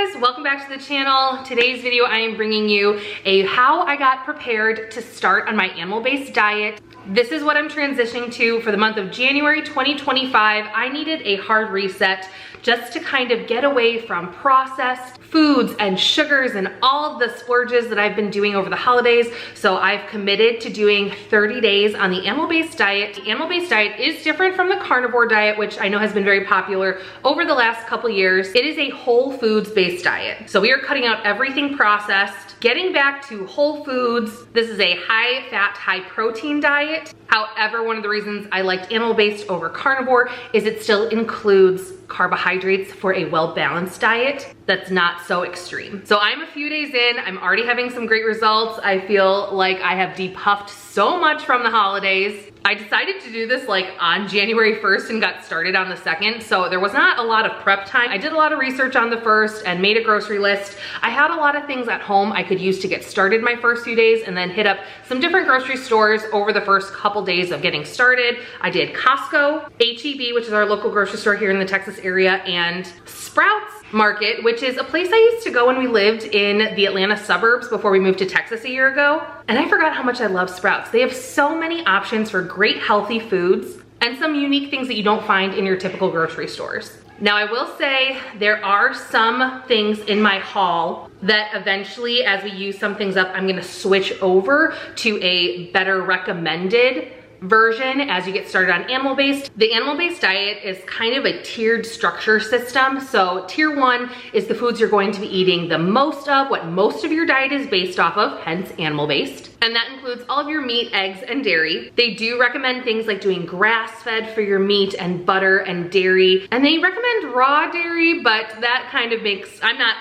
guys, welcome back to the channel. Today's video I am bringing you a how I got prepared to start on my animal-based diet. This is what I'm transitioning to for the month of January 2025. I needed a hard reset just to kind of get away from processed foods and sugars and all of the splurges that I've been doing over the holidays. So I've committed to doing 30 days on the animal-based diet. The animal-based diet is different from the carnivore diet, which I know has been very popular over the last couple years. It is a whole foods-based diet. So we are cutting out everything processed, getting back to whole foods. This is a high fat, high protein diet. However, one of the reasons I liked animal-based over carnivore is it still includes carbohydrates for a well-balanced diet that's not so extreme. So I'm a few days in, I'm already having some great results. I feel like I have depuffed so much from the holidays. I decided to do this like on January 1st and got started on the 2nd, so there was not a lot of prep time. I did a lot of research on the 1st and made a grocery list. I had a lot of things at home I could use to get started my first few days and then hit up some different grocery stores over the first couple days of getting started. I did Costco, H-E-B, which is our local grocery store here in the Texas area, and Sprouts Market, which is a place I used to go when we lived in the Atlanta suburbs before we moved to Texas a year ago. And I forgot how much I love Sprouts. They have so many options for great healthy foods and some unique things that you don't find in your typical grocery stores. Now I will say there are some things in my haul that eventually, as we use some things up, I'm gonna switch over to a better recommended version as you get started on animal-based. The animal-based diet is kind of a tiered structure system. So tier 1 is the foods you're going to be eating the most of, what most of your diet is based off of, hence animal-based. And that includes all of your meat, eggs, and dairy. They do recommend things like doing grass-fed for your meat and butter and dairy. And they recommend raw dairy, but that kind of makes, I'm not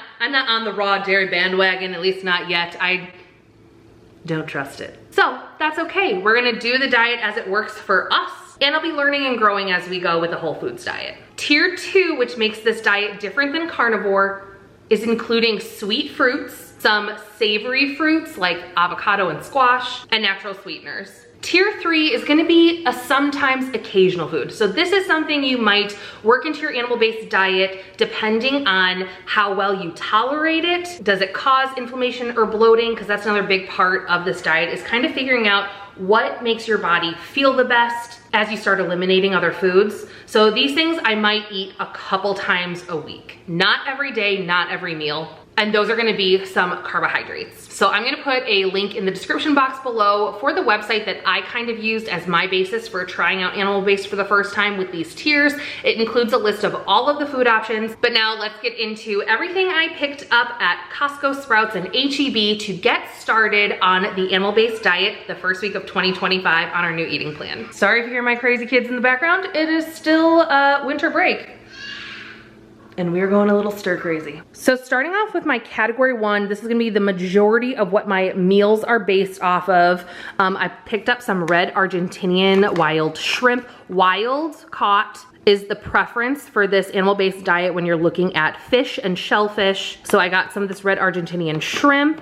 on the raw dairy bandwagon, at least not yet. I don't trust it. So that's okay. We're gonna do the diet as it works for us, and I'll be learning and growing as we go with the whole foods diet. Tier 2, which makes this diet different than carnivore, is including sweet fruits, some savory fruits like avocado and squash, and natural sweeteners. Tier 3 is gonna be a sometimes occasional food. So this is something you might work into your animal-based diet depending on how well you tolerate it. Does it cause inflammation or bloating? Because that's another big part of this diet, is kind of figuring out what makes your body feel the best as you start eliminating other foods. So these things I might eat a couple times a week. Not every day, not every meal. And those are gonna be some carbohydrates. So I'm gonna put a link in the description box below for the website that I kind of used as my basis for trying out animal-based for the first time with these tiers. It includes a list of all of the food options. But now let's get into everything I picked up at Costco, Sprouts, and H-E-B to get started on the animal-based diet the first week of 2025 on our new eating plan. Sorry if you hear my crazy kids in the background. It is still winter break, and we're going a little stir crazy. So starting off with my category 1, this is gonna be the majority of what my meals are based off of. I picked up some red Argentinian wild shrimp. Wild caught is the preference for this animal-based diet when you're looking at fish and shellfish. So I got some of this red Argentinian shrimp.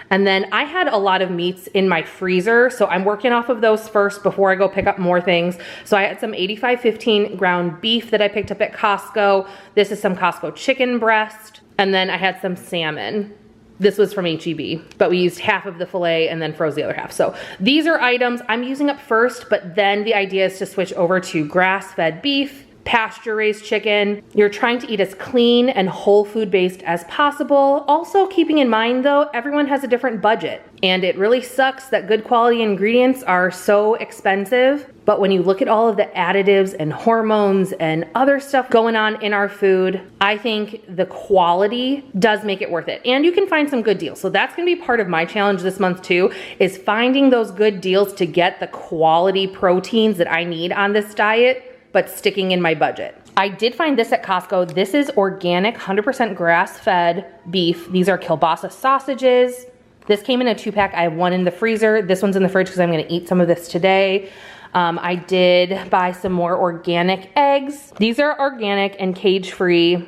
And then I had a lot of meats in my freezer, so I'm working off of those first before I go pick up more things. So I had some 85/15 ground beef that I picked up at Costco. This is some Costco chicken breast. And then I had some salmon. This was from H-E-B, but we used half of the filet and then froze the other half. So these are items I'm using up first, but then the idea is to switch over to grass-fed beef, pasture-raised chicken. You're trying to eat as clean and whole food based as possible. Also keeping in mind though, everyone has a different budget, and it really sucks that good quality ingredients are so expensive. But when you look at all of the additives and hormones and other stuff going on in our food, I think the quality does make it worth it. And you can find some good deals. So that's gonna be part of my challenge this month too, is finding those good deals to get the quality proteins that I need on this diet, but sticking in my budget. I did find this at Costco. This is organic, 100% grass-fed beef. These are kielbasa sausages. This came in a 2-pack. I have one in the freezer. This one's in the fridge because I'm gonna eat some of this today. I did buy some more organic eggs. These are organic and cage-free.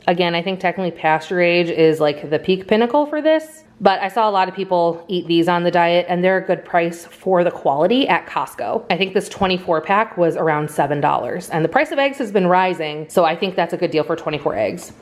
Again, I think technically pasture age is like the peak pinnacle for this. But I saw a lot of people eat these on the diet, and they're a good price for the quality at Costco. I think this 24 pack was around $7, and the price of eggs has been rising, so I think that's a good deal for 24 eggs.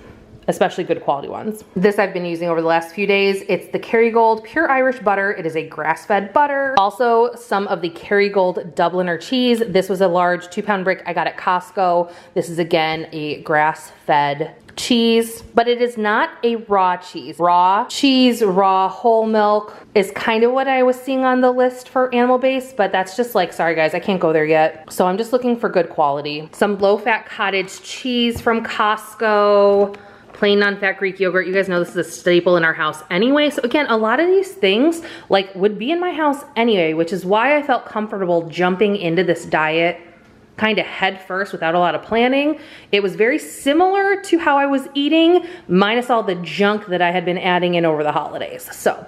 especially good quality ones. This I've been using over the last few days. It's the Kerrygold Pure Irish Butter. It is a grass-fed butter. Also, some of the Kerrygold Dubliner cheese. This was a large 2-pound brick I got at Costco. This is again a grass-fed cheese, but it is not a raw cheese. Raw cheese, raw whole milk is kind of what I was seeing on the list for animal-based, but that's just like, sorry guys, I can't go there yet. So I'm just looking for good quality. Some low-fat cottage cheese from Costco. Plain non-fat Greek yogurt. You guys know this is a staple in our house anyway. So again, a lot of these things like would be in my house anyway, which is why I felt comfortable jumping into this diet kind of head first without a lot of planning. It was very similar to how I was eating, minus all the junk that I had been adding in over the holidays. So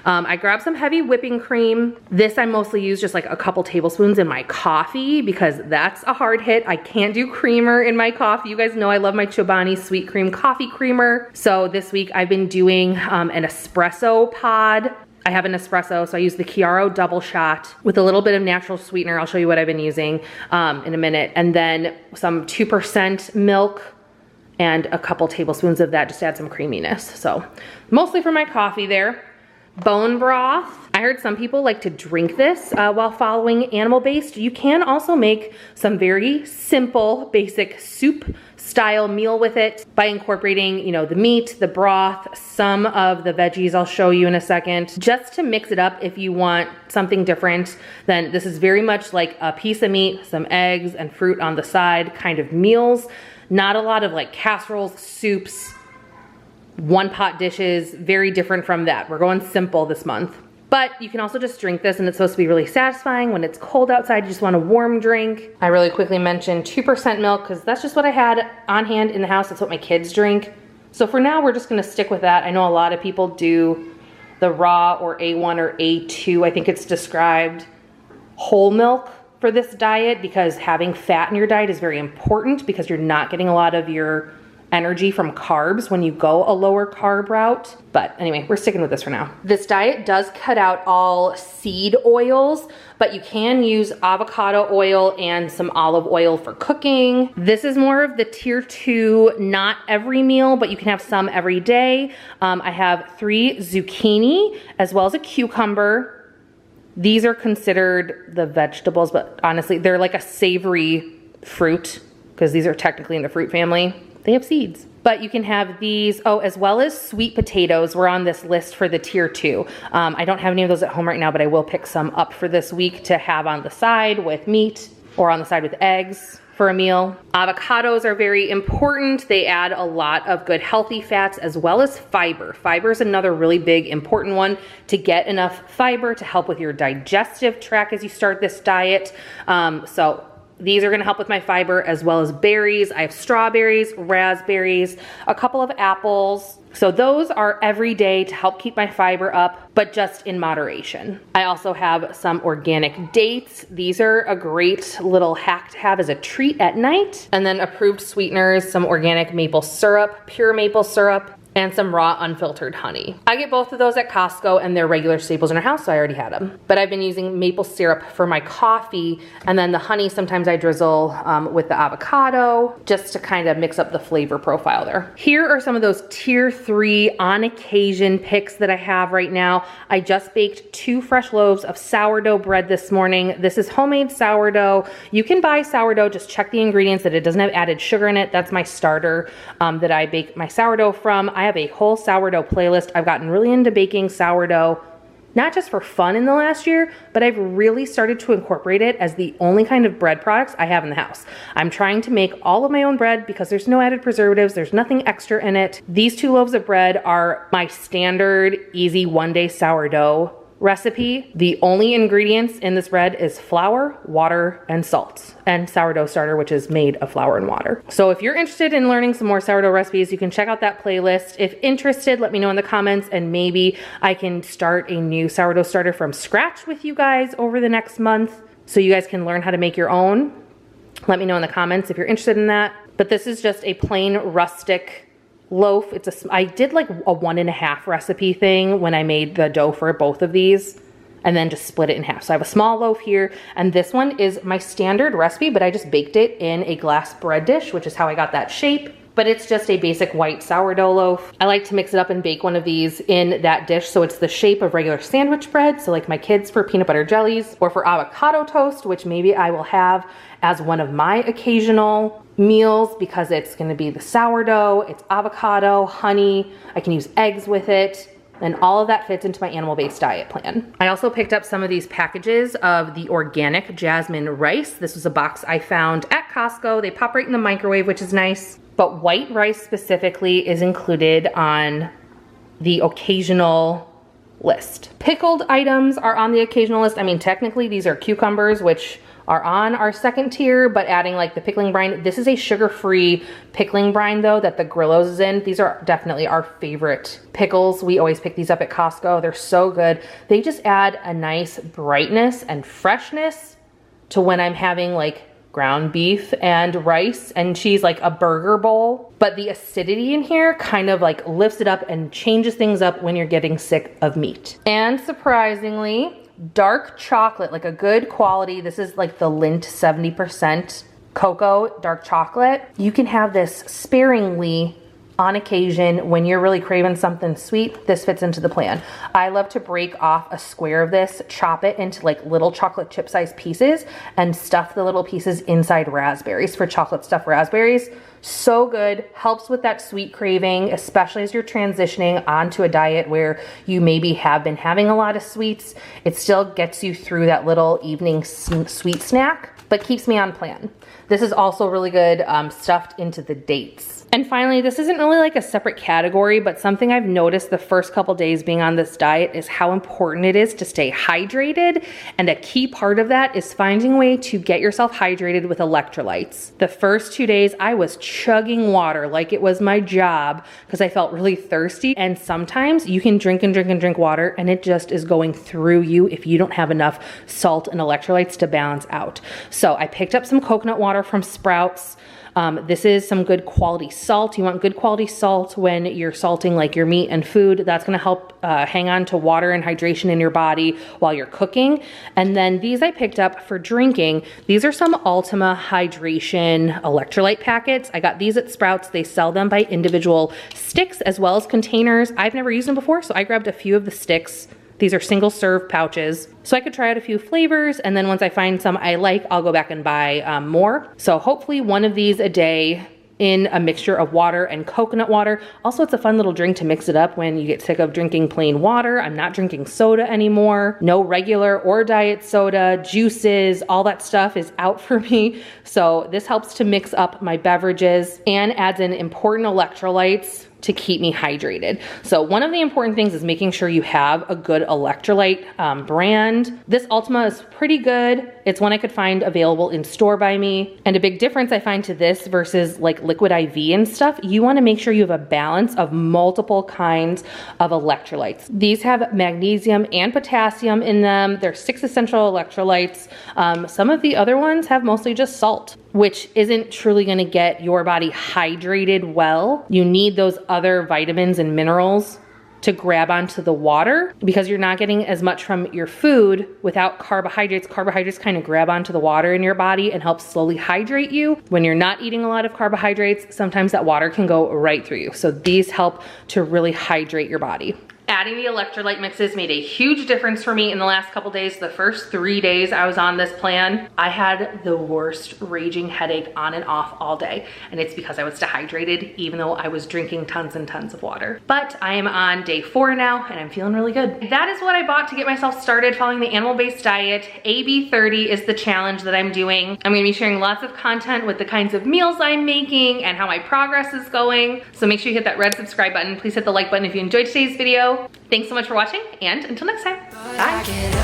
I grabbed some heavy whipping cream. This I mostly use just like a couple tablespoons in my coffee because that's a hard hit. I can't do creamer in my coffee. You guys know I love my Chobani sweet cream coffee creamer. So this week I've been doing an espresso pod. I have an espresso, so I use the Chiaro double shot with a little bit of natural sweetener. I'll show you what I've been using in a minute. And then some 2% milk and a couple tablespoons of that just to add some creaminess. So mostly for my coffee there. Bone broth. I heard some people like to drink this while following animal-based. You can also make some very simple, basic soup style meal with it by incorporating, you know, the meat, the broth, some of the veggies I'll show you in a second, just to mix it up if you want something different. Then this is very much like a piece of meat, some eggs and fruit on the side kind of meals. Not a lot of like casseroles, soups, one pot dishes, very different from that. We're going simple this month. But you can also just drink this and it's supposed to be really satisfying. When it's cold outside, you just want a warm drink. I really quickly mentioned 2% milk because that's just what I had on hand in the house. That's what my kids drink. So for now, we're just gonna stick with that. I know a lot of people do the raw or A1 or A2, I think it's described, whole milk for this diet because having fat in your diet is very important because you're not getting a lot of your energy from carbs when you go a lower carb route. But anyway, we're sticking with this for now. This diet does cut out all seed oils, but you can use avocado oil and some olive oil for cooking. This is more of the tier 2, not every meal, but you can have some every day. I have 3 zucchini as well as a cucumber. These are considered the vegetables, but honestly, they're like a savory fruit because these are technically in the fruit family. They have seeds. But you can have these, oh, as well as sweet potatoes. We're on this list for the tier 2. I don't have any of those at home right now, but I will pick some up for this week to have on the side with meat or on the side with eggs for a meal. Avocados are very important. They add a lot of good healthy fats as well as fiber. Fiber is another really big important one to get enough fiber to help with your digestive tract as you start this diet. So these are gonna help with my fiber as well as berries. I have strawberries, raspberries, a couple of apples. So those are every day to help keep my fiber up, but just in moderation. I also have some organic dates. These are a great little hack to have as a treat at night. And then approved sweeteners, some organic maple syrup, pure maple syrup, and some raw unfiltered honey. I get both of those at Costco and they're regular staples in our house, so I already had them. But I've been using maple syrup for my coffee, and then the honey sometimes I drizzle with the avocado just to kind of mix up the flavor profile there. Here are some of those tier 3 on occasion picks that I have right now. I just baked 2 fresh loaves of sourdough bread this morning. This is homemade sourdough. You can buy sourdough, just check the ingredients that it doesn't have added sugar in it. That's my starter that I bake my sourdough from. I have a whole sourdough playlist. I've gotten really into baking sourdough, not just for fun in the last year, but I've really started to incorporate it as the only kind of bread products I have in the house. I'm trying to make all of my own bread because there's no added preservatives, there's nothing extra in it. These 2 loaves of bread are my standard easy one-day sourdough recipe. The only ingredients in this bread is flour, water, and salt, and sourdough starter, which is made of flour and water. So if you're interested in learning some more sourdough recipes, you can check out that playlist. If interested, let me know in the comments and maybe I can start a new sourdough starter from scratch with you guys over the next month so you guys can learn how to make your own. Let me know in the comments if you're interested in that. But this is just a plain rustic loaf. I did like a 1.5 recipe thing when I made the dough for both of these and then just split it in half. So I have a small loaf here, and this one is my standard recipe, but I just baked it in a glass bread dish, which is how I got that shape. but it's just a basic white sourdough loaf. I like to mix it up and bake one of these in that dish so it's the shape of regular sandwich bread. So like my kids for peanut butter jellies or for avocado toast, which maybe I will have as one of my occasional meals because it's gonna be the sourdough, it's avocado, honey, I can use eggs with it, and all of that fits into my animal-based diet plan. I also picked up some of these packages of the organic jasmine rice. This was a box I found at Costco. They pop right in the microwave, which is nice. But white rice specifically is included on the occasional list. Pickled items are on the occasional list. I mean, technically these are cucumbers, which are on our second tier, but adding like the pickling brine. This is a sugar-free pickling brine though that the Grillos is in. These are definitely our favorite pickles. We always pick these up at Costco. They're so good. They just add a nice brightness and freshness to when I'm having like ground beef and rice and cheese, like a burger bowl. But the acidity in here kind of like lifts it up and changes things up when you're getting sick of meat. And surprisingly, dark chocolate, like a good quality. This is like the Lindt 70% cocoa dark chocolate. You can have this sparingly on occasion when you're really craving something sweet. This fits into the plan. I love to break off a square of this, chop it into like little chocolate chip sized pieces and stuff the little pieces inside raspberries for chocolate stuffed raspberries. So good, helps with that sweet craving, especially as you're transitioning onto a diet where you maybe have been having a lot of sweets. It still gets you through that little evening sweet snack, but keeps me on plan. This is also really good stuffed into the dates. And finally, this isn't really like a separate category, but something I've noticed the first couple days being on this diet is how important it is to stay hydrated. And a key part of that is finding a way to get yourself hydrated with electrolytes. The first 2 days I was chugging water like it was my job because I felt really thirsty. And sometimes you can drink and drink and drink water and it just is going through you if you don't have enough salt and electrolytes to balance out. So I picked up some coconut water from Sprouts. This is some good quality salt. You want good quality salt when you're salting like your meat and food. That's gonna help hang on to water and hydration in your body while you're cooking. And then these I picked up for drinking. These are some Ultima Hydration electrolyte packets. I got these at Sprouts. They sell them by individual sticks as well as containers. I've never used them before, so I grabbed a few of the sticks. These are single serve pouches. So I could try out a few flavors, and then once I find some I like, I'll go back and buy more. So hopefully one of these a day in a mixture of water and coconut water. Also, it's a fun little drink to mix it up when you get sick of drinking plain water. I'm not drinking soda anymore. No regular or diet soda, juices, all that stuff is out for me. So this helps to mix up my beverages and adds in important electrolytes to keep me hydrated. So one of the important things is making sure you have a good electrolyte brand. This Ultima is pretty good. It's one I could find available in store by me. And a big difference I find to this versus like liquid IV and stuff, you wanna make sure you have a balance of multiple kinds of electrolytes. These have magnesium and potassium in them. They're 6 essential electrolytes. Some of the other ones have mostly just salt, which isn't truly gonna get your body hydrated well. You need those other vitamins and minerals to grab onto the water because you're not getting as much from your food without carbohydrates. Carbohydrates kind of grab onto the water in your body and help slowly hydrate you. When you're not eating a lot of carbohydrates, sometimes that water can go right through you. So these help to really hydrate your body. Adding the electrolyte mixes made a huge difference for me in the last couple days. The first 3 days I was on this plan, I had the worst raging headache on and off all day. And it's because I was dehydrated, even though I was drinking tons and tons of water. But I am on day 4 now and I'm feeling really good. That is what I bought to get myself started following the animal-based diet. AB30 is the challenge that I'm doing. I'm gonna be sharing lots of content with the kinds of meals I'm making and how my progress is going. So make sure you hit that red subscribe button. Please hit the like button if you enjoyed today's video. Thanks so much for watching, and until next time, bye.